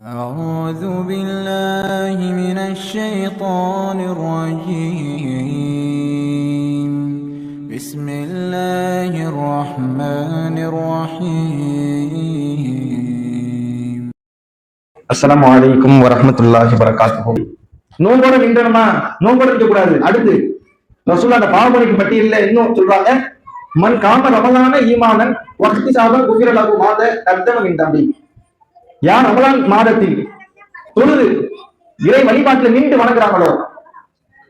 أعوذ بالله من الشيطان الرجيم بسم الله الرحمن الرحيم அஸ்ஸலாமு அலைக்கும் வரஹ்மத்துல்லாஹி வபரகாத்துஹு. நோம்போட நின்றணுமா? நோம்போட நிற்க கூடாது. அடுத்து ரசூலுல்லாஹ் அந்த பாவமன்னிப்பு பட்டியல்ல இன்னும் சொல்றாங்க, மன் காம ரமலான ஈமானன் வக்தி சாபன் குஃபிர லஹு மாத கத்தம மின் தம்பி. யார் ரமலான் மாதத்தில் தொழுது இறை வழிபாட்டில் நின்று வணங்குறாங்களோ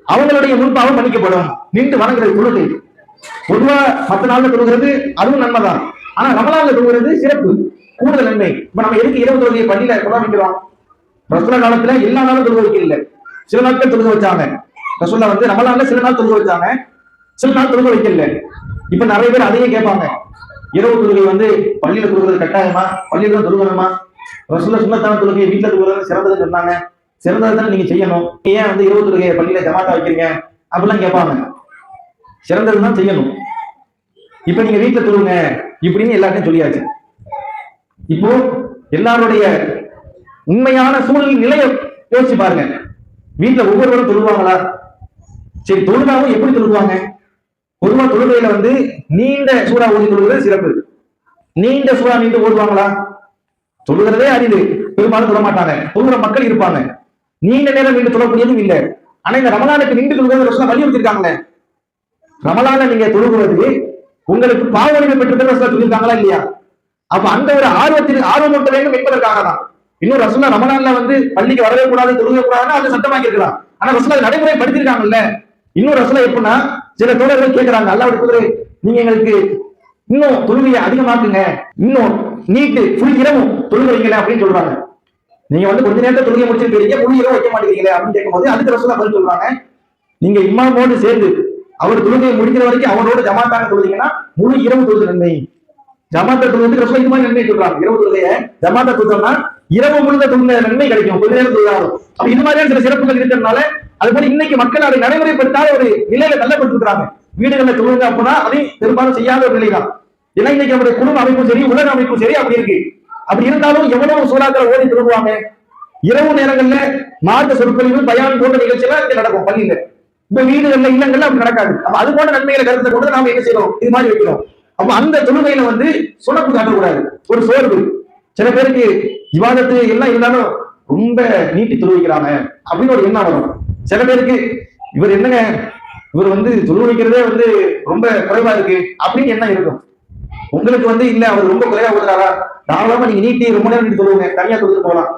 அவங்களுடைய முன்பாவம் மன்னிக்கப்படும். நின்று வணங்குறது தொழுகை. பொதுவா மற்ற நாள்ல தொழுகிறது அதுவும் நன்மைதான். ஆனா ரமலான்ல தொழுகிறது சிறப்பு, கூடுதல் நன்மை. இப்ப நம்ம எதுக்கு இரவு தொழுகையை பள்ளியில கொண்டாடிக்கிறோம்? ரசூலுல்லாஹ் காலத்துல எல்லா நாளும் தொழுக வைக்க இல்ல, சில நாட்கள் தொழுக வச்சாங்க. ரசூலுல்லாஹ் வந்து ரமலான்ல சில நாள் தொழுக வச்சாங்க, சில நாள் தொழுக வைக்கல. இப்ப நிறைய பேர் அதையே கேட்பாங்க, இரவு தொழுகை வந்து பள்ளியில தொழுகிறது கட்டாயமா, பள்ளியில தான் தொழுகணுமா? ரசூலுல்லாஹ் சுன்னத்தான தொழுகையை வீட்டுல தொழுகிறது சிறந்ததுன்னு சொன்னாங்க, சிறந்தது தானே நீங்க செய்யணும், ஏன் வந்து இரவு தொழுகையை பள்ளியில ஜமாத்தா வைக்கிறீங்க அப்படிலாம் கேட்பாங்க. சிறந்ததுதான் செய்யணும். இப்ப நீங்க வீட்டுல தொழுங்க இப்படின்னு எல்லாத்தையும் சொல்லியாச்சு. இப்போ எல்லாருடைய உண்மையான சூழல் நிலையை யோசிச்சு பாருங்க. வீட்டுல ஒவ்வொருவரும் தொழுவாங்களா? சரி, தொழுதாவும் எப்படி தொழுவாங்க? பொதுவா தொழுகையில வந்து நீண்ட சூறா ஓதி தொழுகிறது சிறப்பு. நீண்ட சூறா நீண்டு ஓடுவாங்களா? தொழுகிறதே அரிது, பெரும்பாலும் தொழ மாட்டாங்க. தொழுகிற மக்கள் இருப்பாங்க, நீண்ட நேரம் நின்று தொழக்கூடியதும் இல்லை. ஆனா இந்த ரமலானுக்கு நின்று தொழுகிறது ரசூலுல்லாஹ் வலியுறுத்திருக்காங்களே. ரமலான நீங்க தொழுகிறது உங்களுக்கு பாவமன்னிப்பு பெற்றுத்தர சொல்லியிருக்காங்களா இல்லையா? அப்ப அந்த ஒரு ஆர்வமூட்ட வேண்டும் என்பதற்காக தான். இன்னும் ரசூலுல்லாஹ் ரமலான்ல வந்து பள்ளிக்கு வரவே கூடாது, தொழுக கூடாதுன்னு அதை சட்டமாக்கி இருக்கலாம். ஆனா ரசூலுல்லாஹ் நடைமுறை படுத்திருக்காங்கல்ல. இன்னும் ரசூலுல்லாஹ் எப்படின்னா, சில தோழர்கள் கேட்கிறாங்க, அல்லாஹ்வுடைய தூதரே நீங்க எங்களுக்கு இன்னும் தொழுகையை அதிகமாக்குங்க, இன்னும் நீட்டு ஃபுல் இரவும் தொழுக வைக்கல அப்படின்னு சொல்றாங்க. நீங்க வந்து கொஞ்ச நேரத்தை தொழுகை முடிச்சிருக்கீங்க, முழு இரவு வைக்க மாட்டேங்கிறீங்களே அப்படின்னு கேட்கும்போது அதுக்கு ரசூலுல்லாஹ் பதில் சொல்றாங்க, நீங்க இமாமோடு சேர்ந்து அவர் தொழுகையை முடிக்கிற வரைக்கும் அவரோட ஜமாத்தாக தொழுதீங்கன்னா முழு இரவு தொழுது நன்மை. ஜமாத்தா தொழுவதுக்கு ரசூலுல்லாஹ் இது மாதிரி நன்மை சொல்றாங்க. இரவு தொழுகையை ஜமாத்தா தொழுதோம்னா இரவு முழுத தொழுத நன்மை கிடைக்கும், கொஞ்ச நேரம் தொழுதாலும். அப்ப இது மாதிரியான சில சிறப்புகள் இருக்கிறதுனால அது போல இன்னைக்கு மக்கள் அதை நடைமுறைப்படுத்தாத ஒரு நிலையில தள்ளப்பட்டிருக்கிறாங்க. வீடுகளை தொழுங்க அப்படின்னா அதையும் பெரும்பாலும் செய்யாத ஒரு நிலைதான். ஏன்னா இன்னைக்கு நம்முடைய குடும்ப அமைப்பும் சரி, உலக அமைப்பும் சரி அப்படி இருக்கு. அப்படி இருந்தாலும் எவ்வளவு சூறாக்களை ஓடி தொழுவாங்க. இரவு நேரங்கள்ல மார்க்க சொற்பொழிவு, பயான் போன்ற நிகழ்ச்சியெல்லாம் இங்க நடக்கும் பள்ளியில. இப்ப வீடுகள்ல இல்லங்கள்ல அப்படி நடக்காது. அப்ப அது போன்ற நன்மைகளை கருத்தை கொண்டு நாம என்ன செய்யறோம், இது மாதிரி வைக்கிறோம். அப்ப அந்த தொழுகையில வந்து சுணப்பு காட்டக்கூடாது, ஒரு சோர்வு. சில பேருக்கு விவாதத்து எல்லாம் இருந்தாலும் ரொம்ப நீட்டி தொழுவிக்கிறாங்க அப்படின்னு ஒரு எண்ணம் வரும். சில பேருக்கு இவர் என்னங்க, இவர் வந்து தொழு வைக்கிறதே வந்து ரொம்ப குறைவா இருக்கு அப்படின்னு எண்ணம் இருக்கும். உங்களுக்கு வந்து இல்ல அவர் ரொம்ப குறைவா கொடுக்குறாரா, தாராளமா நீங்க நீட்டி ரொம்ப நேரம் நீட்டி தொழுவுங்க, தனியா தொழுது போகலாம்.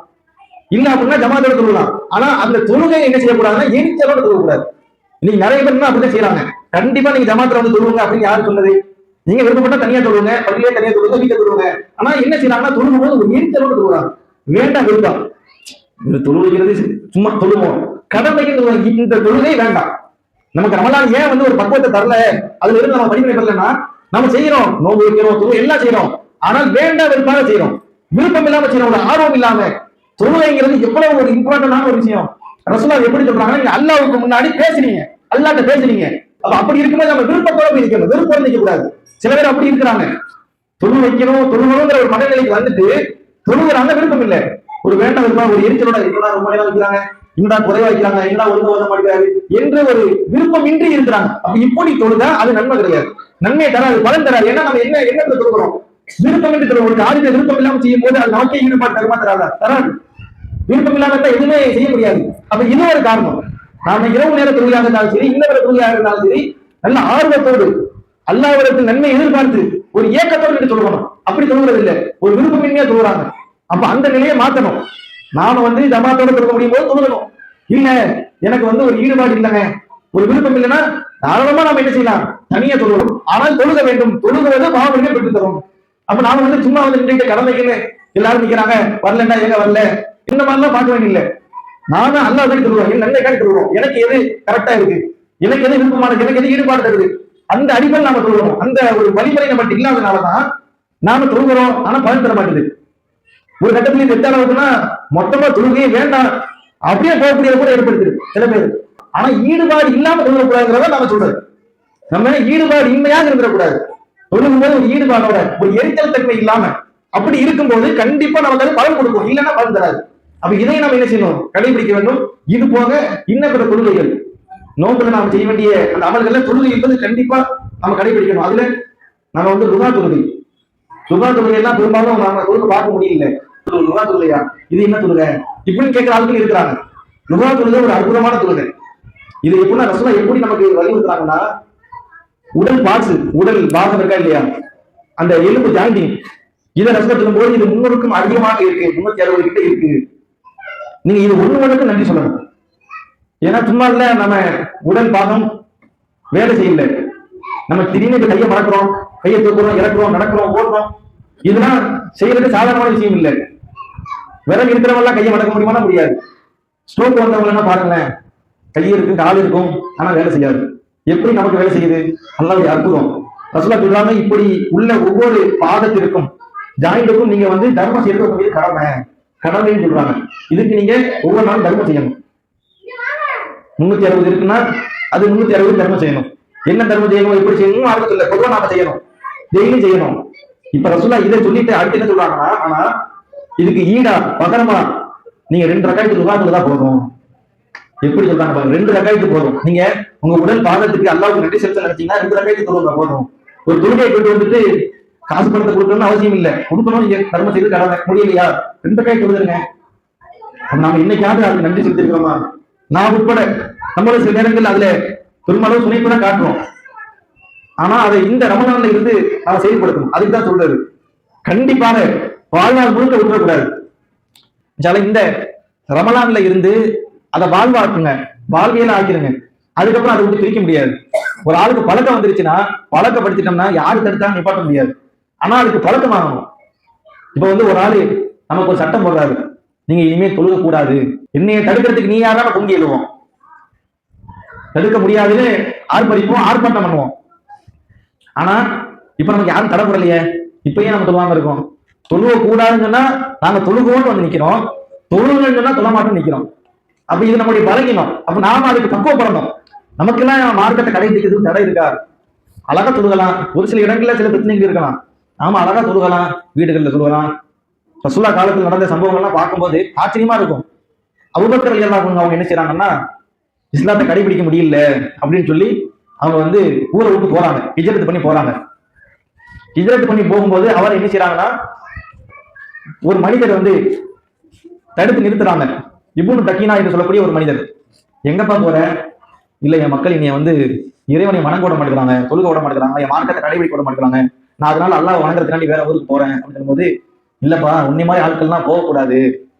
இல்ல அப்படின்னா ஜமாத்தோட தொழுலாம். ஆனா அந்த தொழுகை என்ன செய்யக்கூடாதுன்னா எரிச்சலோட தொழக்கூடாது. இன்னைக்கு நிறைய பேர் அப்படிதான் செய்யறாங்க. கண்டிப்பா நீங்க ஜமாத்துல வந்து தொழுவுங்க அப்படின்னு யாரு சொன்னது? நீங்க விருப்பப்பட்டா தனியா தொழுவுங்க, பள்ளியிலே தனியா தொழுவுங்க, வீட்டை தொழுவுங்க. ஆனா என்ன செய்யறாங்கன்னா தொழுகும் போது ஒரு எரிச்சலோட தொழுகிறாங்க. வேண்டாம், விருப்பம் தொழுகிறது சும்மா தொழுவோம், கடமைக்கு இந்த தொழுகை வேண்டாம். நமக்கு ரமலான் ஏன் வந்து ஒரு பக்குவத்தை தரல, அதுல இருந்து நம்ம படிப்பை பெறலன்னா நம்ம செய்யறோம், நோன்பு வைக்கிறோம், தொழுகை எல்லாம் செய்யறோம். ஆனால் வேண்டாம் வெறுப்பாக செய்யறோம், விருப்பம் இல்லாம செய்யறோம், ஒரு ஆர்வம் இல்லாம. தொழுகைங்கிறது எவ்வளவு ஒரு இம்பார்ட்டன்டான ஒரு விஷயம். ரசூலுல்லாஹ் எப்படி சொல்றாங்கன்னா, நீங்க அல்லாஹ்வுக்கு முன்னாடி பேசுறீங்க, அல்லாஹ்ட்ட பேசுறீங்க. அப்ப அப்படி இருக்கும்போது நம்ம விருப்பத்தோட போய் நிக்கணும், வெறுப்போட நிக்க கூடாது. சில பேர் அப்படி இருக்கிறாங்க, தொழு வைக்கணும் தொழுகணுங்கிற ஒரு மனநிலைக்கு வந்துட்டு தொழுகிறாங்க, விருப்பம் இல்லை, ஒரு வேண்டாம் விருப்பம், ஒரு எரிச்சலோட என்னடா ரொம்ப நேரம் வைக்கிறாங்க, என்னடா குறைவா வைக்கிறாங்க, என்னடா ஒழுங்கு ஓத மாட்டேங்கிறாரு என்று ஒரு விருப்பம் இன்றி இருக்கிறாங்க. அப்ப இப்படி தொழுதா அது நன்மை கிடையாது, நன்மையை தராது, பலன் தராது. ஏன்னா நம்ம என்ன எண்ணத்துல தொழுகிறோம், விருப்பம் என்று தொழுவோம். ஒரு காரியத்தை விருப்பம் இல்லாம செய்யும் போது அது நமக்கே ஈடுபாடு தருமா தராதா? தராது. விருப்பம் இல்லாம எதுவுமே செய்ய முடியாது. அப்ப இது ஒரு காரணம். நாம இரவு நேர தொழுகையாக இருந்தாலும் சரி, இந்த நேர தொழுகையாக இருந்தாலும் சரி, நல்ல ஆர்வத்தோடு அல்லாஹ்விடத்தில் நன்மை எதிர்பார்த்து ஒரு ஏக்கத்தோடு தொழுகணும். அப்படி தொழுகிறது இல்லை, ஒரு விருப்பமின்மையா தொழுகிறாங்க. அப்ப அந்த நிலையை மாற்றணும். நாம வந்து ஜமாத்தோட தொழுக முடியும் போது தொழுகணும். இல்ல எனக்கு வந்து ஒரு ஈடுபாடு இல்லைங்க, ஒரு விருப்பம் இல்லைன்னா தாராளமா நாம என்ன செய்யலாம், தனியா தொழுகணும். ஆனால் தொழுக வேண்டும், தொழுகிறது பாவங்களை பெற்று தரும். அப்ப நாம வந்து சும்மா வந்து நின்றுட்டு கடமைக்குன்னு எல்லாரும் நிக்கிறாங்க, வரலன்னா எங்க வரல, இந்த மாதிரிலாம் பார்க்க வேண்டிய. நானும் அல்லாஹ் தான் சொல்லுவோம், நன்மை காட்டி சொல்லுவோம், எனக்கு எது கரெக்டா இருக்கு, எனக்கு எது விருப்பமானது, எனக்கு எது ஈடுபாடு தருது, அந்த அடிப்படை நாம சொல்லுவோம். அந்த ஒரு வழிமுறை நமக்கு இல்லாதனாலதான் நாம தொழுகிறோம், ஆனா பலன் தர மாட்டேது. ஒரு கட்டத்துல எத்த அளவுக்குன்னா மொத்தமா தொழுகையே வேண்டாம் அப்படியே போகக்கூடிய கூட ஏற்படுத்துது சில பேர். ஆனா ஈடுபாடு இல்லாம தொழுகக்கூடாதுங்கிறத நாம சொல்றது. நம்ம ஈடுபாடு இன்மையாக இருந்துடக்கூடாது, தொழுகும் போது ஒரு ஈடுபாடோட, ஒரு எரிச்சல் தன்மை இல்லாம அப்படி இருக்கும்போது கண்டிப்பா நமக்கு அது பலன் கொடுக்கும், இல்லைன்னா பலன் தராது. அப்ப இதையும் நம்ம என்ன செய்யணும், கடைபிடிக்க வேண்டும். இது போக இன்ன பிற தொழுகைகள், நோன்புல நாம் செய்ய வேண்டிய அந்த அமல்கள்ல தொழுகை என்பது கண்டிப்பா நம்ம கடைபிடிக்கணும். அதுல நம்ம வந்து லுகா தொழுகை எல்லாம் பெரும்பாலும் நம்ம தொழுகை பார்க்க முடியல. லுகா தொழுகையா, இது என்ன தொழுகை இப்படின்னு கேட்கிற ஆட்கள் இருக்கிறாங்க. லுகா தொழுகை ஒரு அற்புதமான தொழுகை. இது எப்படின்னா ரசூலுல்லாஹ் எப்படி நமக்கு வலியுறுத்துறாங்கன்னா, உடல் பாசு, உடல் பாகம் இருக்கா இல்லையா, அந்த எலும்பு ஜாயிண்டிங், இதை ரசூலுல்லாஹ் சொல்லும்போது இது 300க்கும் அதிகமாக இருக்கு, 360 கிட்ட இருக்கு. நீங்க இது ஒண்ணுக்கு நன்றி சொல்லணும். ஏன்னா சும்மா இல்ல நம்ம உடல் பாகம் வேலை செய்யல, நம்ம திடீர்னு கையை மறக்கிறோம், கையை தூக்குறோம், இறக்குறோம், நடக்கிறோம், ஓடுறோம், இதெல்லாம் செய்யறது சாதாரணமான விஷயம் இல்லை. விரல் இருக்கிறவங்க கையை மடக்க முடியுமா? முடியாது. ஸ்ட்ரோக் வந்தவங்க என்ன பாருங்களேன், கை இருக்கும், கால் இருக்கும், ஆனா வேலை செய்யாது. எப்படி நமக்கு வேலை செய்யுது? அல்லாஹ்வுடைய அற்புதம். ரசூலுல்லாஹ் சொல்றாங்க, இப்படி உள்ள ஒவ்வொரு பாதத்திற்கும் ஜாயிண்டுக்கும் நீங்க வந்து தர்மம் செய்யறது கடமைன்னு சொல்றாங்க. இதுக்கு நீங்க ஒவ்வொரு நாளும் தர்மம் செய்யணும். 360 இருக்குன்னா அது 360 தர்மம் செய்யணும். என்ன தர்மம் செய்யணும், எப்படி செய்யணும் ஆர்வம் இல்லை, பொதுவாக நாம செய்யணும், டெய்லி செய்யணும். இப்ப ரசூலுல்லாஹ் இதை சொல்லிட்டு அடுத்து என்ன சொல்றாங்கன்னா, ஆனா இதுக்கு ஈடா பகரமா நீங்க 2 ரக்காயத்து லுகா தான் போதும். எப்படி சொல்றாங்க பாருங்க, 2 ரக்காயத்து போதும். நீங்க உங்க உடல் பாதத்துக்கு அல்லாஹ்வுக்கு நன்றி செலுத்த நினைச்சீங்கன்னா 2 ரக்காயத்து தொழுக போதும். ஒரு தொழுகையை கொண்டு வந்துட்டு காசு பணத்தை கொடுக்கணும்னு அவசியம் இல்லை, கொடுக்கணும், நீங்க தர்மம் செய்து கடமை முடியலையா 2 ரக்காயத்து தொழுதுங்க. நாம இன்னைக்காவது அதுக்கு நன்றி செலுத்திருக்கிறோமா? நான் உட்பட நம்மளோட சில நேரங்கள் அதுல பெருமளவு துணைப்பு தான் காட்டுறோம். ஆனா அதை இந்த ரமலான்ல இருந்து அதை செயல்படுத்தணும். அதுக்கு தான் சொல்றது, கண்டிப்பாக வாழ்நாள் முழுக்க விட்டுறக்கூடாது. இந்த ரமலான்ல இருந்து அதை வாழ்வாக்குங்க, வாழ்வியல ஆக்கிருங்க. அதுக்கப்புறம் அதை விட்டு பிரிக்க முடியாது. ஒரு ஆளுக்கு பழக்கம் வந்துருச்சுன்னா, பழக்கப்படுத்திட்டோம்னா யாரு தடுத்தாலும் நிப்பாட்ட முடியாது. ஆனா அதுக்கு பழக்கமாகணும். இப்ப வந்து ஒரு ஆளு நமக்கு ஒரு சட்டம் போடுறாரு, நீங்க இனிமேல் தொழுக கூடாது, என்னைய தடுக்கிறதுக்கு நீ யாராவது பொங்கி எழுவோம், தடுக்க முடியாதுன்னு ஆர்ப்பரிப்போம், ஆர்ப்பாட்டம் பண்ணுவோம். ஆனா இப்ப நமக்கு யாரும் தடை போடலையே, இப்பயே நம்ம தொழுவாம இருக்கோம். தொழுவ கூடாதுன்னு சொன்னா நாங்க தொழுவோம்னு வந்து நிக்கிறோம், தொழுகன்னு சொன்னா தொழ மாட்டோம்னு நிக்கிறோம். அப்ப இது நம்முடைய பழகினோம். அப்ப நாம அதுக்கு பக்குவப்படணும். நமக்கெல்லாம் மார்க்கத்தை கடைபிடிக்கிறது தடை இருக்கா? அழகா தொழுகலாம். ஒரு சில இடங்கள்ல சில பிரச்சனைகள் இருக்கலாம், நாம அழகா தொழுகலாம், வீடுகள்ல தொழுகலாம். ரசூலுல்லாஹ் காலத்தில் நடந்த சம்பவங்கள்லாம் பார்க்கும்போது ஆச்சரியமா இருக்கும். அபூபக்கர் ரலியல்லாஹு அன்ஹு அவங்க என்ன செய்யறாங்கன்னா, இஸ்லாத்தை கடைபிடிக்க முடியல அப்படின்னு சொல்லி அவங்க வந்து ஊரை விட்டு போறாங்க, ஹிஜ்ரத் பண்ணி போறாங்க. ஹிஜ்ரத் பண்ணி போகும்போது அவர் என்ன செய்யறாங்கன்னா, ஒரு மனிதர் வந்து தடுத்து நிறுத்துறாங்க. இப்னு தக்கீனா என்று சொல்லக்கூடிய ஒரு மனிதர், எங்கப்பா போற? இல்ல, என் மக்கள் என்னைய வந்து இறைவனை வணங்க விட மாட்டேங்கிறாங்க, தொழுக விட மாட்டேங்கிறாங்க, என் மார்க்கத்தை கடைபிடிக்க விட மாட்டேங்கிறாங்க, நான் அதனால அல்லாஹ் வணங்குறதுக்காண்டி வேற ஊருக்கு போறேன் அப்படின்னு போது, இல்லப்பா உன்னை மாதிரி ஆட்கள்லாம் போகக்கூடாது,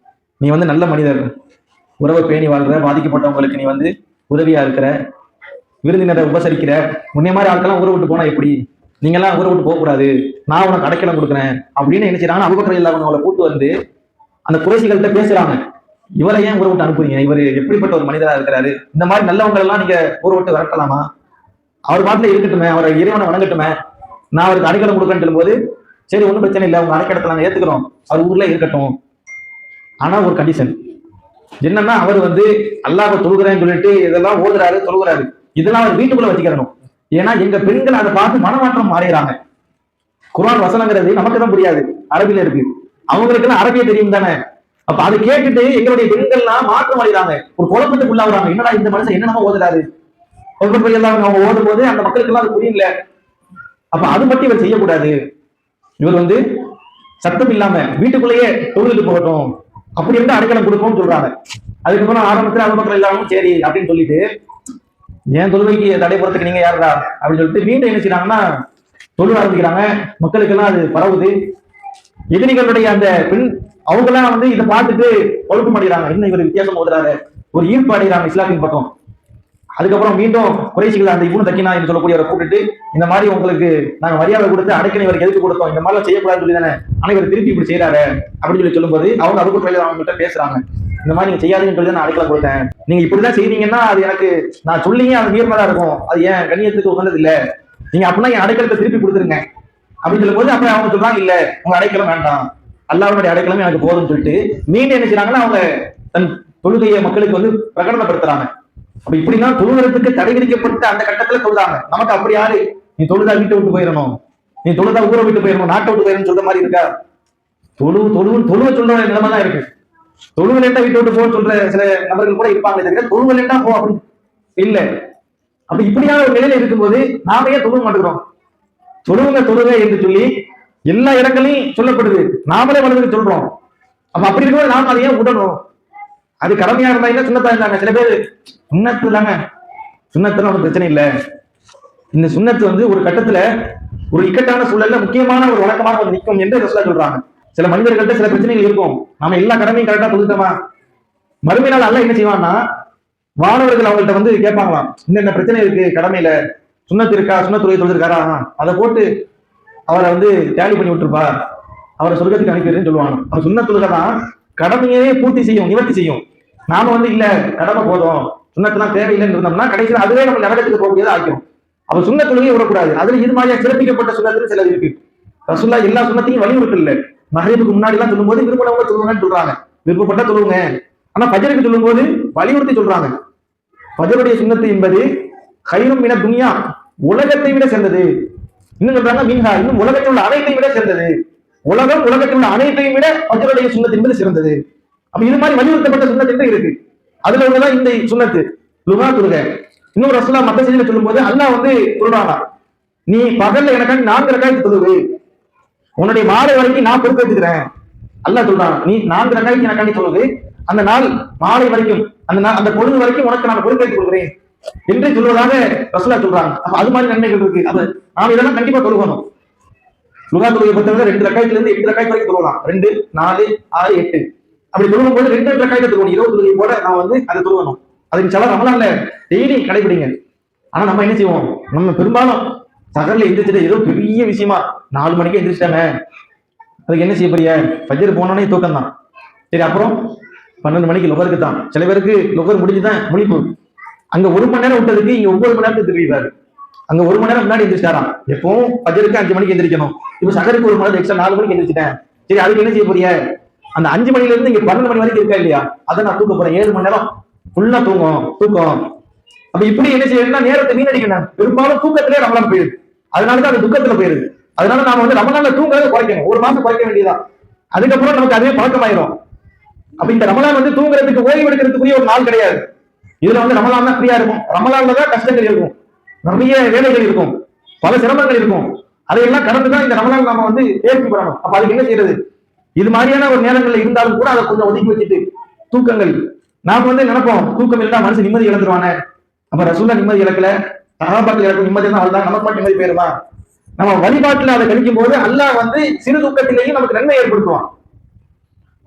நீ வந்து நல்ல மனிதர், உறவை பேணி வாழ்ற, பாதிக்கப்பட்டவங்களுக்கு நீ வந்து உதவியா இருக்கிற, விருந்தினரை உபசரிக்கிற, உன்னை மாதிரி ஆட்கள்லாம் ஊரை விட்டு போனா எப்படி, நீங்க எல்லாம் ஊரை விட்டு போகக்கூடாது, நான் உனக்கு அடைக்கலம் கொடுக்குறேன் அப்படின்னு என்ன செய்யறாங்க, அபூபக்கர் ரலியல்லாஹு அன்ஹு அவங்களை கூட்டு வந்து அந்த குறைசிகள்கிட்ட பேசுறாங்க. இவரை ஏன் ஊரை விட்டு அனுப்புறீங்க, இவர் எப்படிப்பட்ட ஒரு மனிதரா இருக்கிறாரு, இந்த மாதிரி நல்லவங்க எல்லாம் நீங்க ஊரை விட்டு விரட்டலாமா, அவர் பாட்டுல இருக்கட்டுமே, அவரை இறைவனை வணங்கட்டுமே, நான் அவருக்கு அடைக்கலம் கொடுக்கன்னு சொல்லும்போது, சரி ஒன்றும் பிரச்சனை இல்லை, உங்க அடைக்கலத்தை நாங்க ஏத்துக்கிறோம், அவர் ஊர்ல இருக்கட்டும், ஆனா ஒரு கண்டிஷன் என்னன்னா, அவர் வந்து அல்லாஹ்வை தொழுகிறேன்னு சொல்லிட்டு இதெல்லாம் ஓதுறாரு, தொழுகிறாரு, இதெல்லாம் அவர் வீட்டுக்குள்ள வச்சுக்கிறணும். ஏன்னா எங்க பெண்கள் அதை பார்த்து மனமாற்றம் மாறிடுறாங்க. குர்ஆன் வசனங்கிறது நமக்கு தான் புரியாது, அரபில இருக்கு, அவங்களுக்கு எல்லாம் அரபிய தெரியும் தானே. அப்ப அதை கேட்டுட்டு எங்களுடைய பெண்கள்லாம் மாற்றம் அடைகிறாங்க, ஒரு குழப்பத்துக்கு உள்ளாகுறாங்க. என்னடா இந்த மனுஷன் என்னென்னமோ ஓதுறாரு, அவங்க ஓதும் போது அந்த மக்களுக்கு எல்லாம் அது புரியல. அப்ப அது மட்டும் இவர் செய்யக்கூடாது, இவர் வந்து சத்தம் இல்லாம வீட்டுக்குள்ளேயே தொழுதுட்டு போகட்டும், அப்படி இருந்து அடைக்கலம் கொடுப்போம்னு சொல்றாங்க. அதுக்கப்புறம் ஆரம்பத்துல அபூபக்கர் இல்லாமல் சரி அப்படின்னு சொல்லிட்டு, ஏன் தொழுகைக்கு தடை போறதுக்கு நீங்க யாருடா அப்படின்னு சொல்லிட்டு மீண்டும் என்ன செய்யறாங்கன்னா தொழுக ஆரம்பிக்கிறாங்க. மக்களுக்கு எல்லாம் அது பரவுது. எதிரிகளுடைய அந்த பெண் அவங்க எல்லாம் வந்து இதை பார்த்துட்டு ஒழுக்கம் அடைகிறாங்க, இன்னும் இவர் வித்தியாசம் ஓதுறாரு, ஒரு ஈர்ப்பு அடைகிறாங்க இஸ்லாத்தின் பக்கம். அதுக்கப்புறம் மீண்டும் குறைசிகள் அந்த இப்னு தக்கீனா என்று சொல்லக்கூடியவரை கூப்பிட்டு, இந்த மாதிரி உங்களுக்கு நாங்க மரியாதை கொடுத்து அடைக்கலம் இவருக்கு எதுக்கு கொடுத்தோம், இந்த மாதிரிலாம் செய்யக்கூடாதுன்னு சொல்லி தானே, ஆனா இவர் திருப்பி இப்படி செய்யறாரு அப்படின்னு சொல்லி சொல்லும்போது அவங்க அபூபக்கர் அவங்க கிட்ட பேசுறாங்க, இந்த மாதிரி நீங்க செய்யாதுன்னு சொல்லி தான் நான் அடைக்கலம் கொடுத்தேன், நீங்க இப்படிதான் செய்வீங்கன்னா அது எனக்கு நான் சொல்லிங்க அது நீர்மலா இருக்கும், அது ஏன் கண்ணியத்துக்கு உகந்தது இல்ல, நீங்க அப்படின்னா என் அடைக்கலத்தை திருப்பி கொடுத்துருங்க அப்படின்னு சொல்லும் போது அப்புறம் அவங்க சொல்றாங்க, இல்ல உங்க அடைக்கலம் வேண்டாம், அல்லாஹ்வுடைய அடைக்கலம் எனக்கு போதும்னு சொல்லிட்டு மீண்டும் என்ன செய்யறாங்கன்னா அவங்க தன் தொழுகையை மக்களுக்கு வந்து பிரகடனப்படுத்துறாங்க. அப்ப இப்படின்னா தொழுகிறதுக்கு தடை விதிக்கப்பட்ட அந்த கட்டத்துல தொழுதாங்க. நமக்கு அப்படி யாரு, நீ தொழுதா வீட்டை விட்டு போயிடணும், நீ தொழுதா ஊரை விட்டு போயிடணும், நாட்டை விட்டு போயிடணும் சொல்ற மாதிரி இருக்கா? தொழுவ சொல்ற நிலைமை தான் இருக்கு. தொழுவலேண்டா வீட்டை விட்டு போக சொல்ற சில நபர்கள் கூட இருப்பாங்க, தவிர தொழுவலேண்டா போ அப்படின்னு இல்ல. அப்ப இப்படியான ஒரு நிலையில இருக்கும்போது நாம ஏன் தொழுவ மாட்டேங்கிறோம்? தொழுக என்று சொல்லி எல்லா இடங்களையும் சொல்லப்படுது, நாமளே வளர்ந்து சொல்றோம். அப்ப அப்படி இருக்கும்போது நாம அதை ஏன் விடணும்? அது கடமையா இருந்தா இல்ல சுண்ணத்தா இருந்தாங்க. சில பேர் சுண்ணத்து தாங்க, சுண்ணத்துல ஒன்றும் பிரச்சனை இல்லை. இந்த சுண்ணத்து ஒரு கட்டத்துல ஒரு இக்கட்டான சூழல்ல முக்கியமான ஒரு வழக்கமாக நிற்கும் என்று ரசூலா சொல்றாங்க. சில மனிதர்கள்ட்ட சில பிரச்சனைகள் இருக்கும், நாம எல்லா கடமையும் கரெக்டா தொழுத்தோமா, மறுமை நாள் அல்ல என்ன செய்வான்னா மாணவர்கள் அவங்கள்ட்ட கேட்பாங்களாம், இந்த பிரச்சனை இருக்கு கடமையில, சுண்ணத்து இருக்கா, சுண்ணத்துறை தொழுதிருக்காரா, அதை போட்டு அவரை டேலி பண்ணி விட்டுருப்பா, அவரை சொர்க்கத்துக்கு அனுப்பிடுறேன்னு சொல்லுவாங்க. அவர் சுண்ணத்துலக தான் கடமையே பூர்த்தி செய்யும், நிவர்த்தி செய்யும். நாம இல்ல கடமை போதும், சுண்ணத்துலாம் தேவையில்லைன்னு இருந்தோம்னா கடைசியில் அதுவே நம்ம நரகத்துக்கு போகக்கூடியதை ஆக்கும். அவர் சுண்ணத்துலகே விடக்கூடாது. அதுல இது மாதிரியா சிறப்பிக்கப்பட்ட சுண்ணத்துன்னு சிலது இருக்கு. ரசூல்லா எல்லா சுண்ணத்தையும் வலியுறுத்தல் இல்ல. மகரிபுக்கு முன்னாடி எல்லாம் சொல்லும்போது விருப்பப்பட்டவங்க சொல்லுவாங்கன்னு சொல்றாங்க, விருப்பப்பட்ட சொல்லுங்க. ஆனா ஃபஜருக்கு சொல்லும் போது வலியுறுத்தி சொல்றாங்க, ஃபஜருடைய சுண்ணத்து என்பது கைரும் மின துனியா, உலகத்தை விட சேர்ந்தது. இன்னும் சொல்றாங்க மின்ஹா, இன்னும் உலகத்தில் உள்ள அனைத்தை விட சேர்ந்தது. உலகத்தில் உள்ள அனைத்தையும் விட ஃபஜருடைய சுண்ணத்து என்பது சிறந்தது. அப்ப இது மாதிரி வலியுறுத்தப்பட்ட சுண்ணத்து இருக்கு. அதுல ஒண்ணுதான் இந்த சுண்ணத்து லுகா தொழுக. இன்னும் ரசூலா மத்த செய்தியில சொல்லும் போது அல்லாஹ் சொல்றாங்க, நீ பகல்ல எனக்காண்டி 4 ரக்காயத்து தொழுவு, உன்னுடைய மாலை வரைக்கும் நான் பொறுப்பேற்றுக்கிறேன். அல்லாஹ் சொல்றான், நீ 4 ரக்காயத்து எனக்காண்டி தொழுவு, அந்த நாள் மாலை வரைக்கும் அந்த பொழுது வரைக்கும் உனக்கு நான் பொறுப்பேற்றுக் கொள்கிறேன் என்று சொல்வதாக ரசூலா சொல்றாங்க. அப்ப அது மாதிரி நன்மைகள் இருக்கு. அப்ப நாம இதெல்லாம் கண்டிப்பா தொழுகணும். லுகா தொழுகை பொறுத்தவரை 2 ரக்காயத்துல இருந்து 8 ரக்காய் வரைக்கும் தொழுகலாம். 2, 4, 6, 8 அப்படி தொழுகும் போது 2 ரக்காயத்தை தொழுகணும். 20 தொழுகை போல நான் அதை தொழுகணும். அதுக்கு சில ரமலான்ல டெய்லி கடைபிடிங்க. ஆனா நம்ம என்ன செய்வோம், நம்ம பெரும்பாலும் சகர்ல எந்திரிச்சிட்டு ஏதோ பெரிய விஷயமா 4 மணிக்கு எந்திரிச்சிட்டாங்க, அதுக்கு என்ன செய்ய போறிய, ஃபஜ்ர் போனோடனே தூக்கம் தான். சரி, அப்புறம் 12 மணிக்கு லொகருக்கு தான். சில பேருக்கு லொகர் முடிஞ்சுதான் முழிப்பு. அங்க 1 மணி நேரம் விட்டதுக்கு இங்க 9 மணி நேரத்துக்கு தெரிவிப்பாரு. அங்க 1 மணி நேரம் முன்னாடி எந்திரிச்சிட்டாராம். எப்பவும் ஃபஜ்ருக்கு 5 மணிக்கு எந்திரிக்கணும், இப்ப சகருக்கு 1 மணி நேரம் எக்ஸ்ட்ரா 4 மணிக்கு எந்திரிச்சிட்டேன். சரி, அதுக்கு என்ன செய்ய போறிய, அந்த 5 மணில இருந்து இங்க 12 மணி வரைக்கும் இருக்கா இல்லையா, அதை நான் தூக்க போறேன். 7 மணி நேரம் ஃபுல்லா தூக்கம். அப்ப இப்படி என்ன செய்யணும்னா நேரத்தை வீணடிக்கணும். பெரும்பாலும் தூக்கத்திலே ரமலான் போயிருது. அதனாலதான் அது துக்கத்துல போயிருது. அதனால நாம ரமலான்ல தூங்குறத குறைக்கணும். 1 மாசம் குறைக்க வேண்டியதான். அதுக்கப்புறம் நமக்கு அதே பழக்கமாயிரும். அப்ப இந்த ரமலான் தூங்குறதுக்கு ஓய்வு எடுக்கிறதுக்குரிய ஒரு நாள் கிடையாது. இதுல ரமலான் தான் ஃப்ரீயா இருக்கும். ரமலான்ல தான் கஷ்டங்கள் இருக்கும், நிறைய வேலைகள் இருக்கும், பல சிரமங்கள் இருக்கும். அதையெல்லாம் கடந்துதான் இந்த ரமலான் நாம தேர்ச்சி பெறணும். அப்ப அதுக்கு என்ன செய்யறது, இது மாதிரியான ஒரு நேரங்கள்ல இருந்தாலும் கூட அதை கொஞ்சம் ஒதுக்கி வச்சுட்டு தூக்கங்கள். நாம நினைப்போம் தூக்கம் இல்லைன்னா மனசு நிம்மதி இழந்துருவானே. அப்ப ரசூலா நிம்மதி இழக்கல, சஹாபாக்கள் இழக்கும் நிம்மதி தான், அதுதான் நமக்கு மட்டும் நிம்மதி போயிருமா. நம்ம வழிபாட்டுல அதை கழிக்கும் போது அல்லாஹ் சிறு தூக்கத்திலேயும் நமக்கு நன்மை ஏற்படுத்துவான்.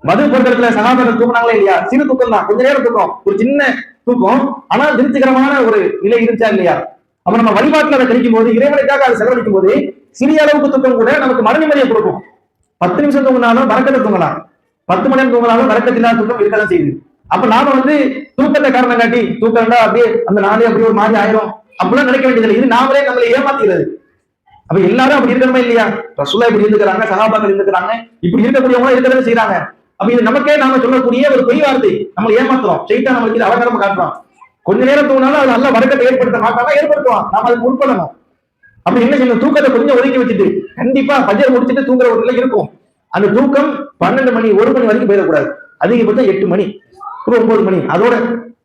மது பொருட்களத்துல சகாபாக்கள் தூங்கினாங்களே இல்லையா, சிறு தூக்கம் தான், கொஞ்ச நேரம் தூக்கம், ஒரு சின்ன தூக்கம், ஆனால் திருப்திகரமான ஒரு நிலை இருந்துச்சா இல்லையா. அப்ப நம்ம வழிபாட்டுல அதை கழிக்கும் போது, இறைவனுக்காக அதை செலவழிக்கும் போது சிறிய அளவுக்கு தூக்கம் கூட நமக்கு மன நிம்மதியை கொடுக்கும். 10 நிமிஷம் தூங்கினாலும் பறக்கத்தை தூங்கலாம், 10 மணி நேரம் தூங்கினாலும் பறக்கத்தில்லாத தூக்கம் இருக்கதான் செய்யுது. அப்ப நாம தூக்கத்தை காரணம் காட்டி தூக்கம்டா அப்படியே அந்த நாளே அப்படியே ஒரு மாதிரி ஆயிரும் அப்படிலாம் நினைக்க வேண்டியதில்லை. இது நாமளே நம்மளை ஏமாத்துகிறது. அப்ப எல்லாரும் அப்படி இருக்கணுமா இல்லையா, ரசூலா இப்படி இருந்துக்கிறாங்க, சஹாபாக்கள் இருந்துக்கிறாங்க, இப்படி இருக்கக்கூடியவங்க இருக்கிறத செய்யறாங்க. அப்ப இது நமக்கே நாம சொல்லக்கூடிய ஒரு பொய் வார்த்தை, நம்மளை ஏமாத்துறோம். சைத்தான் நம்மளுக்கு அவகாரமா காட்டுறோம். கொஞ்ச நேரம் தூங்கினாலும் அது நல்ல வழக்கத்தை ஏற்படுத்த மாட்டாங்க, ஏற்படுத்துவான். நாம அதுக்கு முற்படணும். அப்படி என்ன செய்யணும், தூக்கத்தை கொஞ்சம் ஒதுக்கி வச்சுட்டு கண்டிப்பா ஃபஜர் முடிச்சுட்டு தூங்குற ஒரு நிலை இருக்கும். அந்த தூக்கம் 12 மணி 1 மணி வரைக்கும் போயிடக்கூடாது. அதிகபட்சம் 8 மணி, 9 மணி, அதோட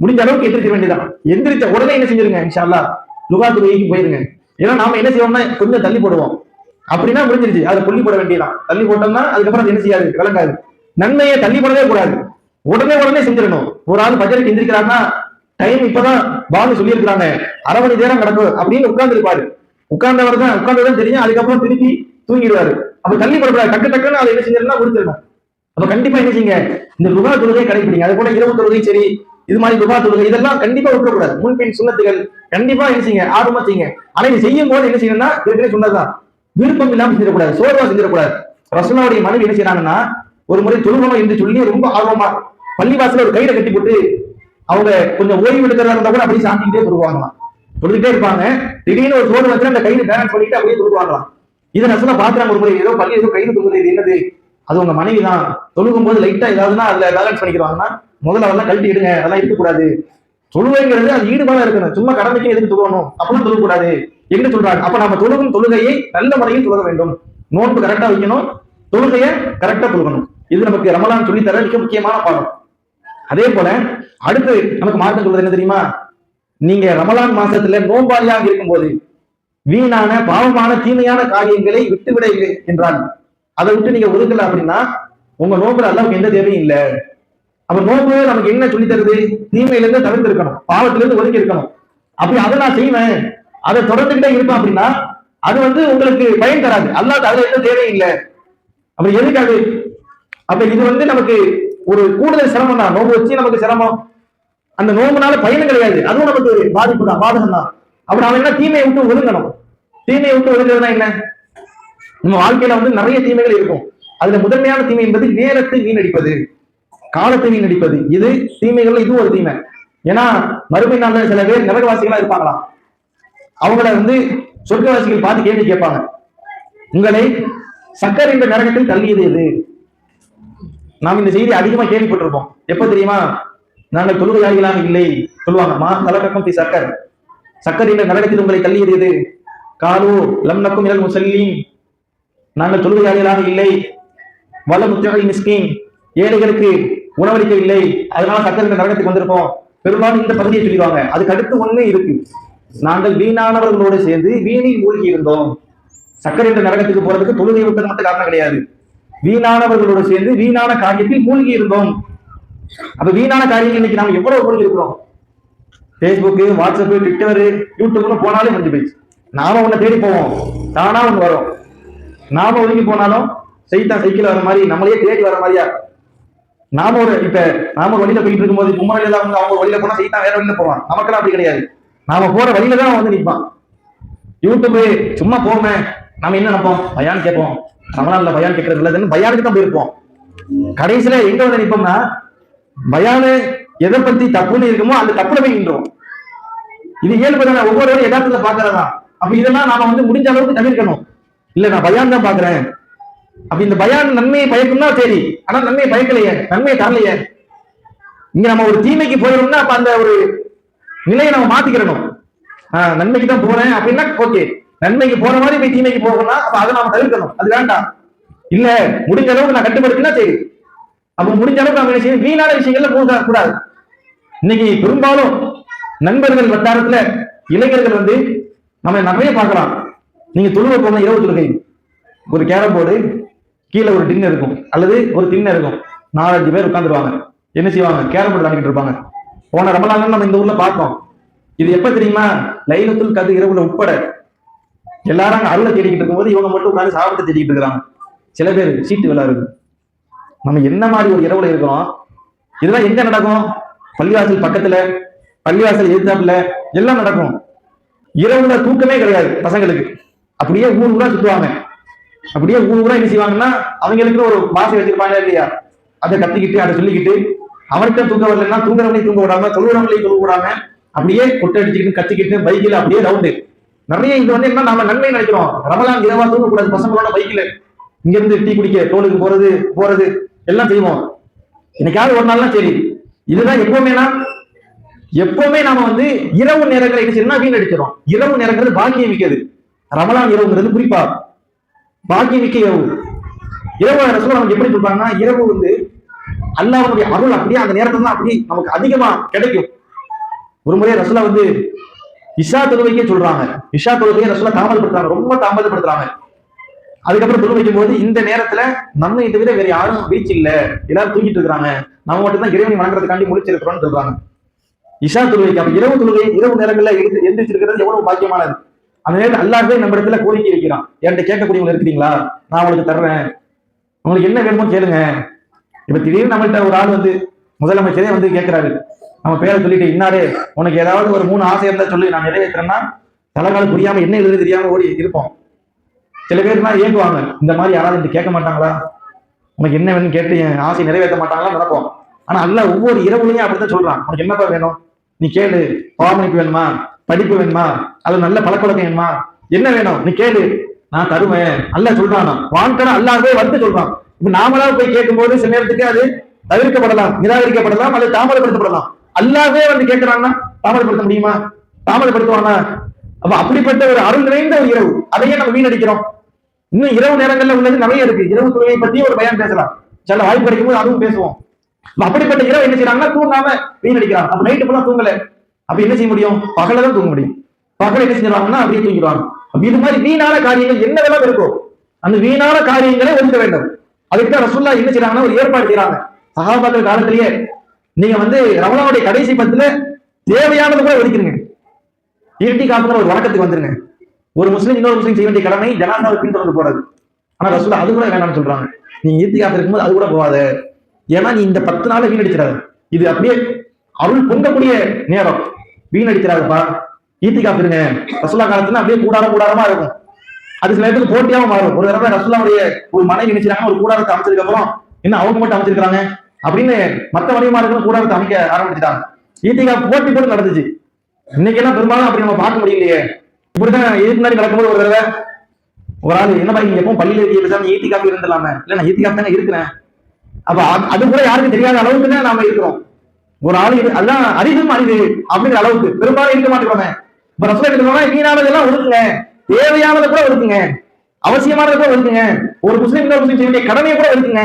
முடிஞ்ச அளவுக்கு எந்திரிக்க வேண்டியதான். எந்திரிச்ச உடனே என்ன செஞ்சிருங்க, இன்ஷா அல்லாஹ் லுகா தொழுகைக்கு போயிருங்க. ஏன்னா நாம என்ன செய்வோம்னா கொஞ்சம் தள்ளி போடுவோம், அப்படின்னா முடிஞ்சிருச்சு, அதை கொல்லி போட வேண்டியதான். தள்ளி போட்டோம்னா அதுக்கப்புறம் அது என்ன செய்யாது, விளங்காது. நன்மையை தள்ளி போடவே கூடாது, உடனே செஞ்சிடணும். ஒரு ஆள் ஃபஜருக்கு எந்திரிக்கிறாருன்னா டைம் இப்பதான் பாலு சொல்லியிருக்கிறாங்க, 1/2 மணி நேரம் கிடக்கும் அப்படின்னு உட்கார்ந்து இருப்பாரு. உட்கார்ந்ததான் தெரியும், அதுக்கப்புறம் திருப்பி தூங்கிடுவாரு. அப்ப தள்ளி போடக்கூடாது, டக்குன்னு அதை என்ன செஞ்சிடணும், முடிச்சிடணும். அப்ப கண்டிப்பா என்ன செய்யுங்க, இந்த லுகா தொழுகை கடைபிடிங்க. அது போல இரவு தொழுகை சரி, இது மாதிரி லுகா தொழுகை இதெல்லாம் கண்டிப்பா விட்டுறக்கூடாது. முன்பின் சுண்ணத்துகள் கண்டிப்பா என்ன செய்யுங்க, ஆர்வமா செய்யுங்க. ஆனா இது செய்யும் போது என்ன செய்யணும்னா ஏற்கனவே சொன்னதுதான், விருப்பம் இல்லாம செஞ்சிடக்கூடாது, சோர்வா செஞ்சிடக்கூடாது. ரசூலுல்லாஹ்வுடைய மனைவி என்ன செய்யறாங்கன்னா, ஒரு முறை தொழுகணும் என்று சொல்லி ரொம்ப ஆர்வமா பள்ளிவாசல ஒரு கையில கட்டி போட்டு அவங்க கொஞ்சம் ஓய்வு எடுக்கிறதா இருந்தா கூட அப்படியே சாந்திக்கிட்டே தொழுவாங்களாம். தொழுதுட்டே இருப்பாங்க, திடீர்னு ஒரு சோடு வச்சு அந்த கையில பேலன்ஸ் பண்ணிட்டு அப்படியே தொழுவாங்களாம். இதை ரசூலா பாக்குறாங்க. ஒரு முறை ஏதோ பள்ளி ஏதோ கையில தொழுது, இது என்னது, அது உங்க மனைவி தான், தொழுகும் போது லைட்டா ஏதாவதுன்னா அதுல பேலன்ஸ் பண்ணிக்கிறாங்கன்னா முதல்ல அதெல்லாம் கழட்டி இடுங்க, அதெல்லாம் இருக்கக்கூடாது. தொழுகைங்கிறது அது ஈடுபாடா இருக்கணும், சும்மா கடமைக்கு எதுக்கு தொழுவணும், அப்பெல்லாம் தொழக்கூடாது என்று சொல்றாங்க. அப்ப நம்ம தொழுகும் தொழுகையை நல்ல முறையில் தொழுக வேண்டும், நோன்பு கரெக்டா வைக்கணும், தொழுகையை கரெக்டா தொழுகணும். இது நமக்கு ரமலான் சொல்லி தர மிக முக்கியமான பாடம். அதே போல அடுத்து நமக்கு மார்க்கம் சொல்றது என்ன தெரியுமா? நீங்க ரமலான் மாசத்துல நோம்பாளியாக இருக்கும்போது வீணான பாவமான தீமையான காரியங்களை விட்டுவிட இல்லை என்றால் அதை விட்டு நீங்க ஒதுக்கல அப்படின்னா உங்க நோம்புல அல்லாவுக்கு எந்த தேவையும் இல்லை. அப்ப நோம்பு நமக்கு என்ன சொல்லி தருது? தீமையில இருந்து தவிர்த்து இருக்கணும், பாவத்தில இருந்து ஒதுக்கி இருக்கணும். அப்படி அதை நான் செய்வேன், அதை தொடர்ந்துகிட்டே இருப்பேன் அப்படின்னா அது உங்களுக்கு பயன் தராது. அல்லாஹ் அதுல எந்த தேவையும் இல்லை. அப்படி எதுக்காது? அப்ப இது நமக்கு ஒரு கூடுதல் சிரமம் தான். நோம்பு வச்சு நமக்கு சிரமம், அந்த நோம்புனால பயனும் கிடையாது, அதுவும் நமக்கு பாதிப்பு தான், பாதகம் தான். அப்ப நாம என்ன தீமையை விட்டு ஒதுங்கணும். தீமையை விட்டு ஒதுங்குறதுனா என்ன? நம்ம வாழ்க்கையில நிறைய தீமைகள் இருக்கும். அதுல முதன்மையான தீமை என்பது நேரத்தை வீணடிப்பது, காலத்தை வீணடிப்பது. இது தீமைகள், இது ஒரு தீமை. ஏன்னா மறுமை நாள்ல சில பேர் நரகவாசிகளா இருப்பாங்களாம். அவங்கள சொர்க்கவாசிகள் பார்த்து கேள்வி கேட்பாங்க, உங்களை சக்கர் என்ற நரகத்தில் தள்ளியது எது? நாம் இந்த செய்தி அதிகமா கேள்விப்பட்டிருப்போம். எப்ப தெரியுமா? நாங்கள் தொழுகையாளிகளாக இல்லை சொல்லுவாங்க. மா கலக்கக்கும் பி சக்கர், சக்கர் என்ற நரகத்தில் உங்களை தள்ளியது எது? காலு லம் நக்கும் மினல் முஸல்லீன், நாங்கள் தொழுகையாளிகளாக இல்லை. வல முத்தகல் மிஸ்கீன், ஏழைகளுக்கு உணவளிக்கவில்லை, அதனால சக்கர் என்ற நரகத்துக்கு வந்திருப்போம். பெரும்பாலும் இந்த பகுதியை சொல்லிடுவாங்க. அதுக்கு அடுத்து ஒண்ணு இருக்கு, நாங்கள் வீணானவர்களோடு சேர்ந்து வீணில் மூழ்கி இருந்தோம். சக்கர் என்ற நரகத்துக்கு போறதுக்கு தொழுகை விட்டது மட்டும் காரணம் கிடையாது, வீணானவர்களோடு சேர்ந்து வீணான காரியத்தில் மூழ்கி இருந்தோம். அப்ப வீணான காரியங்கள் இன்னைக்கு நாம எவ்வளவு மூழ்கி இருக்கிறோம்? பேஸ்புக்கு, வாட்ஸ்அப், ட்விட்டர், யூடியூப்னு போனாலே முடிஞ்சு போயிடுச்சு. நாம ஒண்ணு தேடி போவோம், தானா ஒண்ணு வரும். நாம ஒதுங்கி போனாலும் சைத்தான் சைக்கிள் வர மாதிரி நம்மளையே தேடி வர மாதிரியா? நாம ஒரு வழியில போயிட்டு இருக்கும்போது கும்பல எல்லாம் அவங்க வழியில போனா சைத்தான் வேற வழியில போவான். நமக்கெல்லாம் அப்படி கிடையாது, நாம போற வழியில தான் நிற்பான். யூடியூப் சும்மா போமே, நம்ம என்ன நினைப்போம்? பயான் கேட்போம், ரமலான்ல பயான் கேட்கறது இல்லதுன்னு பயானுக்கு தான் போயிருப்போம். கடைசியில எங்க நிற்போம்னா பயானு எதை பத்தி தப்புன்னு இருக்குமோ அந்த தப்புல போய் நின்றோம். இது இயல்புதான, ஒவ்வொருவரும் யதார்த்தத்தை பாக்குறதா. அப்ப இதெல்லாம் நாம முடிஞ்ச அளவுக்கு தவிர்க்கணும். இல்ல நான் பயான் தான் பாக்குறேன், அப்ப இந்த பயான் நன்மையை பயக்கும்னா சரி, ஆனா நன்மையை பயக்கலையே, நன்மையை தரலையே. இங்க நம்ம ஒரு தீமைக்கு போயிடும்னா அப்ப அந்த ஒரு நிலையை நம்ம மாத்திக்கிறணும். நன்மைக்கு தான் போறேன் அப்படின்னா ஓகே, நன்மைக்கு போற மாதிரி போய் தீமைக்கு போகணும்னா அப்ப அதை நாம தவிர்க்கணும், அது வேண்டாம். இல்ல முடிஞ்ச அளவுக்கு நான் கட்டுப்படுத்தினா சரி. அப்ப முடிஞ்ச அளவுக்கு நம்ம என்ன செய்யணும்? வீணான விஷயங்கள்ல மூழ்க கூடாது. இன்னைக்கு பெரும்பாலும் நண்பர்கள் வட்டாரத்துல இளைஞர்கள் நம்ம நிறைய பார்க்கலாம். நீங்க தொழுவ போன இரவு தொழுகை, ஒரு கேரம் போர்டு, கீழே ஒரு டின்னர் இருக்கும் அல்லது ஒரு திண்ணை இருக்கும், 4-5 பேர் உட்காந்துருவாங்க. என்ன செய்வாங்க? கேரம் போர்டு விளையாடிட்டு இருப்பாங்க. போன ரமலான் நம்ம இந்த ஊர்ல பார்த்தோம். இது எப்ப தெரியுமா? லைலத்துல் கத்ர் இரவுல உட்பட எல்லாரும் அருளை தேடிக்கிட்டு இருக்கும்போது இவங்க மட்டும் உட்காந்து சாபத்தை தேடிக்கிட்டு இருக்கிறாங்க. சில பேர் சீட்டு விளையாடுது. நம்ம என்ன மாதிரி ஒரு இரவுல இருக்கிறோம்? இதெல்லாம் எங்க நடக்கும்? பள்ளிவாசல் பக்கத்துல, பள்ளிவாசல் எதிர்த்தாப்புல எல்லாம் நடக்கும். இரவுல தூக்கமே கிடையாது பசங்களுக்கு. அப்படியே ஊர் ஊரா சுத்துவாங்க. அப்படியே ஊர் ஊரா என்ன செய்வாங்கன்னா அவங்களுக்கு ஒரு மாசை வச்சிருப்பாங்க இல்லையா, அதை கத்திக்கிட்டு அதை சொல்லிக்கிட்டு அவன்கிட்ட தூக்க வரலன்னா தூங்குறவங்களையும் தூங்க விடாம, தொழுகிறவங்களையும் தொழுக விடாம அப்படியே கொட்டை அடிச்சுக்கிட்டு கத்திக்கிட்டு பைக்கில் அப்படியே ரவுண்டு நிறைய. இது என்ன நாம நன்மை நினைக்கிறோம்? ரமலான் இரவா தூங்கக்கூடாது, பசங்களோட பைக்கில் இங்க இருந்து டீ குடிக்க டோலுக்கு போறது எல்லாம் செய்வோம். இன்னைக்காவது ஒரு நாள்லாம் சரி. இதுதான் எப்பவுமே நாம இரவு நேரங்களை என்ன செய்யணும்னா வீணடிக்கிறோம். இரவு நேரங்கிறது பாக்கியம் மிக்கது. ரமலான் இரவுங்கிறது குறிப்பா பாக்கியம் மிக்க இரவு. இரவு ரசூல் நமக்கு எப்படி சொல்றாங்கன்னா, இரவு அல்லாஹ்வுடைய அருள் அப்படியே அந்த நேரத்துல தான் அப்படியே நமக்கு அதிகமா கிடைக்கும். ஒரு முறை ரசூலா இஷா தொழுகைக்கே சொல்றாங்க. இஷா தொழுகையை ரசூலா தாமதப்படுத்துறாங்க, ரொம்ப தாமதப்படுத்துறாங்க. அதுக்கப்புறம் தொழு வைக்கும் போது இந்த நேரத்துல நம்ம இதை விட வேற யாரும் வீச்சு இல்ல, எல்லாரும் தூங்கிட்டு இருக்கிறாங்க, நம்ம மட்டும் தான் இறைவனை வணங்குறதுக்காண்டி முடிச்சிருக்கிறோம்னு சொல்றாங்க. இஷா தொழுகைக்கு அப்ப இரவு தொழுகை, இரவு நேரங்கள்ல எந்திரிச்சிருக்கிறது எவ்வளவு பாக்கியமானது. அந்த நேரத்தில் அல்லாஹ்வே நம்ம இடத்துல கோரிக்கை வைக்கிறான். என்கிட்ட கேட்கக்கூடியவங்க இருக்கிறீங்களா? நான் உங்களுக்கு தர்றேன், உங்களுக்கு என்ன வேணுமோ கேளுங்க. இப்ப திடீர்னு நம்மள்கிட்ட ஒரு ஆள் முதலமைச்சரே கேட்கிறாரு, நம்ம பேரை சொல்லிட்டு, இன்னாரே உனக்கு ஏதாவது ஒரு 3 ஆசை இருந்தா சொல்லி நான் நிறைவேற்றுறேன்னா தலைகாலம் புரியாம என்ன எழுது தெரியாம ஓடி இருப்போம். சில பேர்னா ஏங்குவாங்க, இந்த மாதிரி யாராவது கேட்க மாட்டாங்களா, உனக்கு என்ன வேணும்னு கேட்டு என் ஆசை நிறைவேற்ற மாட்டாங்களா நடப்போம். ஆனா அல்லாஹ் ஒவ்வொரு இரவுலையும் அப்படித்தான் சொல்றான், உனக்கு என்னப்பா வேணும் நீ கேளு. பாவனைக்கு வேணுமா, படிப்பு வேணுமா, அது நல்ல பழக்கவழக்கம் வேணுமா, என்ன வேணும் நீ கேளு, நான் தருவேன். அல்லாஹ் சொல்றானா, வான்கட அல்லாஹ்வே சொல்றான். இப்ப நாமளா போய் கேட்கும் போது சில நேரத்துக்கு அது தவிர்க்கப்படலாம், நிராகரிக்கப்படலாம், அல்லது தாமதப்படுத்தப்படலாம். அல்லாஹ்வே கேட்கிறான்னா தாமதப்படுத்த முடியுமா? தாமதப்படுத்துவானா? அப்ப அப்படிப்பட்ட ஒரு அருள் நிறைந்த ஒரு இரவு, அதையே நம்ம வீணடிக்கிறோம். இன்னும் இரவு நேரங்கள்ல உள்ளது நிறைய இருக்கு. இரவு தொழுகையை பத்தி ஒரு பயான் பேசலாம், சில வாய்ப்பு கிடைக்கும் போது அதுவும் பேசுவோம். அப்படிப்பட்ட இரவு என்ன செய்யறாங்கன்னா தூங்காம வீணடிக்கிறாங்க. அப்ப நைட்டு ஃபுல்லா தூங்கல, அப்ப என்ன செய்ய முடியும்? பகல தான் தூங்க முடியும். பகல என்ன செஞ்சிருவாங்கன்னா அப்படியே தூங்கிடுவாங்க. அப்ப இது மாதிரி வீணான காரியங்கள் என்னவெல்லாம் இருக்கோ அந்த வீணான காரியங்களை ஒதுக்க வேண்டும். அதுக்கு தான் ரசூலுல்லாஹ் என்ன செய்யறாங்கன்னா ஒரு ஏற்பாடு செய்யறாங்க. சஹாபாக்கள் காலத்திலேயே நீங்க ரமலானுடைய கடைசி பத்துல தேவையானது கூட ஒதுக்கிருங்க. இர்திகாஃப்ங்கிற ஒரு வழக்கத்துக்கு வந்துருங்க. ஒரு முஸ்லீம் இன்னொரு முஸ்லீம் செய்ய வேண்டிய கடமை ஜனாசாவை பின்தொடர்ந்து போறது. ஆனா ரசூலுல்லாஹ் அது கூட வேணாம்னு சொல்றாங்க. நீங்க இர்திகாஃப் இருக்கும்போது அது கூட போகாத. ஏன்னா நீ இந்த 10 நாளை வீணடிச்சிடாது. இது அப்படியே அருள் பொங்கக்கூடிய நேரம். வீணடிச்சிடாதுப்பா, ஈத்திகாஃப் இருங்க. ரசூலுல்லாஹ் காலத்துல அப்படியே கூடாரமா இருக்கும். அது சில நேரத்துக்கு போட்டியாவும் மாறும். ஒரு தடவை ரசூலுல்லாஹ்வுடைய ஒரு மனைவி நினைச்சாங்க ஒரு கூடாரத்தை அமைச்சதுக்கு அப்புறம் என்ன அவங்க மட்டும் அமைச்சிருக்காங்க அப்படின்னு மற்ற மனைவிமார்களும் கூடாரத்தை அமைக்க ஆரம்பிச்சுட்டாங்க. ஈத்திகாஃப் போட்டி போட்டு நடந்துச்சு. இன்னைக்கு எல்லாம் பெரும்பாலும் அப்படி நம்ம பார்க்க முடியலையே. இப்படிதான் இதுக்கு முன்னாடி நடக்கும்போது ஒரு தடவை ஒரு ஆள் என்ன பண்ணி எப்பவும் பள்ளியில இருக்க ஈத்திகாஃப் இருந்துடலாமே, இல்ல நான் ஈத்திகாஃப் தானே இருக்கிறேன். அப்ப அது கூட யாருக்கும் தெரியாத அளவுக்கு தான் நாம இருக்கிறோம். ஒரு ஆள் அதுதான் அரிதும் அரிது அப்படிங்கிற அளவுக்கு பெரும்பாலும் இருக்க மாட்டேங்கிறோமே. இப்ப ரசூலுல்லாஹ் சொல்றாங்க வீணானதெல்லாம் ஒதுக்குங்க, தேவையானதை கூட ஒதுக்குங்க, அவசியமானதை கூட ஒதுக்குங்க, ஒரு முஸ்லீம் இன்னொரு முஸ்லீம் செய்ய வேண்டிய கடமையை கூட ஒதுக்குங்க,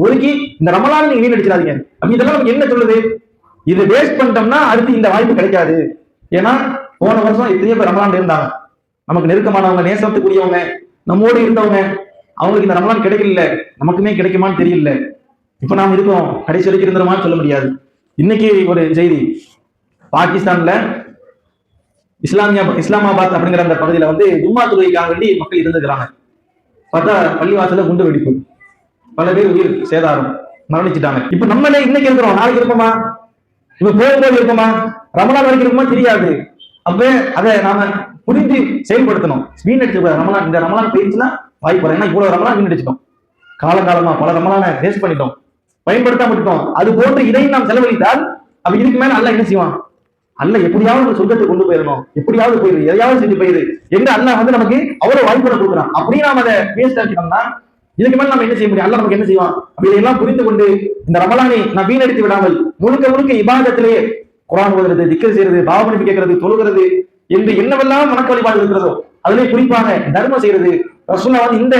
ஒதுக்கி இந்த ரமலான் நீங்க வீணடிச்சிடாதீங்க. அப்ப இதெல்லாம் நமக்கு என்ன சொல்லுது? இது வேஸ்ட் பண்ணிட்டோம்னா அடுத்து இந்த வாய்ப்பு கிடைக்காது. ஏன்னா போன வருஷம் எத்தனையோ பேர் ரமலான் இருந்தாங்க, நமக்கு நெருக்கமானவங்க, நேசத்துக்குரியவங்க, நம்மோடு இருந்தவங்க, அவங்களுக்கு இந்த ரமலான் கிடைக்கல, நமக்குமே கிடைக்குமான்னு தெரியல. இப்ப நாம இருக்கோம், கடைசி வரைக்கும் இருந்துருமான்னு சொல்ல முடியாது. இன்னைக்கு ஒரு செய்தி, பாகிஸ்தான்ல இஸ்லாமாபாத் அப்படிங்கிற அந்த பகுதியில ஜும்மா தொழுகைக்காக வேண்டி மக்கள் இருந்துக்கிறாங்க. பார்த்தா பள்ளிவாசல குண்டு வெடிப்பு, பல பேர் உயிர் சேதாரம், மரணிச்சுட்டாங்க. இப்ப நம்மளே இன்னைக்கு இருக்கிறோம், நாளைக்கு இருப்போமா? இப்ப போகும்போது இருப்போமா? ரமலான் வரைக்கும் இருக்குமா தெரியாது. அப்ப அதை நாம புரிந்து செயல்படுத்தணும். வீணடிச்சு ரமலான், இந்த ரமலான் போயிடுச்சுன்னா வாய்ப்பு. ஏன்னா இவ்வளவு ரமலான் வீணடிச்சிட்டோம், காலகாலமா பல ரமலான வேஸ்ட் பண்ணிட்டோம், பயன்படுத்தாம விட்டுட்டோம். அது போன்று இதையும் நாம் செலவழித்தால் அப்ப இதுக்கு மேல அல்லாஹ் என்ன செய்வான்? அல்லாஹ் எப்படியாவது ஒரு சொர்க்கத்தை கொண்டு போயிடணும், எப்படியாவது போயிரு, எதையாவது செஞ்சு போயிரு என்று அல்லாஹ் நமக்கு அவ்வளவு வாய்ப்பு கொடுக்குறான். அப்படி நாம அதை வேஸ்ட் ஆக்கிட்டோம்னா இதுக்கு மேல நம்ம என்ன செய்ய முடியும்? அல்லாஹ் நமக்கு என்ன செய்வான்? அப்படி இதையெல்லாம் புரிந்து கொண்டு இந்த ரமலானை நான் வீணடித்து விடாமல் முழுக்க இபாதத்திலேயே குர்ஆன் ஓதுறது, திக்ர் செய்யறது, பாவமன்னிப்பு கேட்கறது, தொழுகிறது என்று என்னவெல்லாம் வணக்க வழிபாடு இருக்கிறதோ அதிலே குறிப்பாக தர்மம் செய்யறது. ரசூலுல்லாஹ் இந்த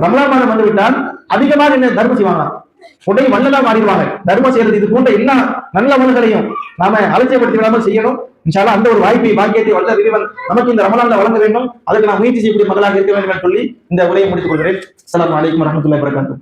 ரமலான் மாதம் வந்து விட்டால் அதிகமாக என்ன தர்மம் செய்வாங்க, உடனே வல்லதா மாறிடுவாங்க. தர்மம் செய்யறது இது போன்ற எல்லா நல்ல மனங்களையும் நாம அலட்சியப்படுத்தி விடாமல் செய்யணும். இன்ஷா அல்லாஹ் அந்த ஒரு வாய்ப்பை, பாக்கியத்தை வல்ல இறைவன் நமக்கு இந்த ரமலான்ல வழங்க வேண்டும். அதற்கு நாம் முயற்சி செய்யக்கூடிய மக்களாக இருக்க வேண்டும் என்று சொல்லி இந்த உரையை முடித்துக் கொள்கிறேன். அஸ்ஸலாமு அலைக்கும் வரஹ்மத்துல்லாஹி வபரகாத்துஹு.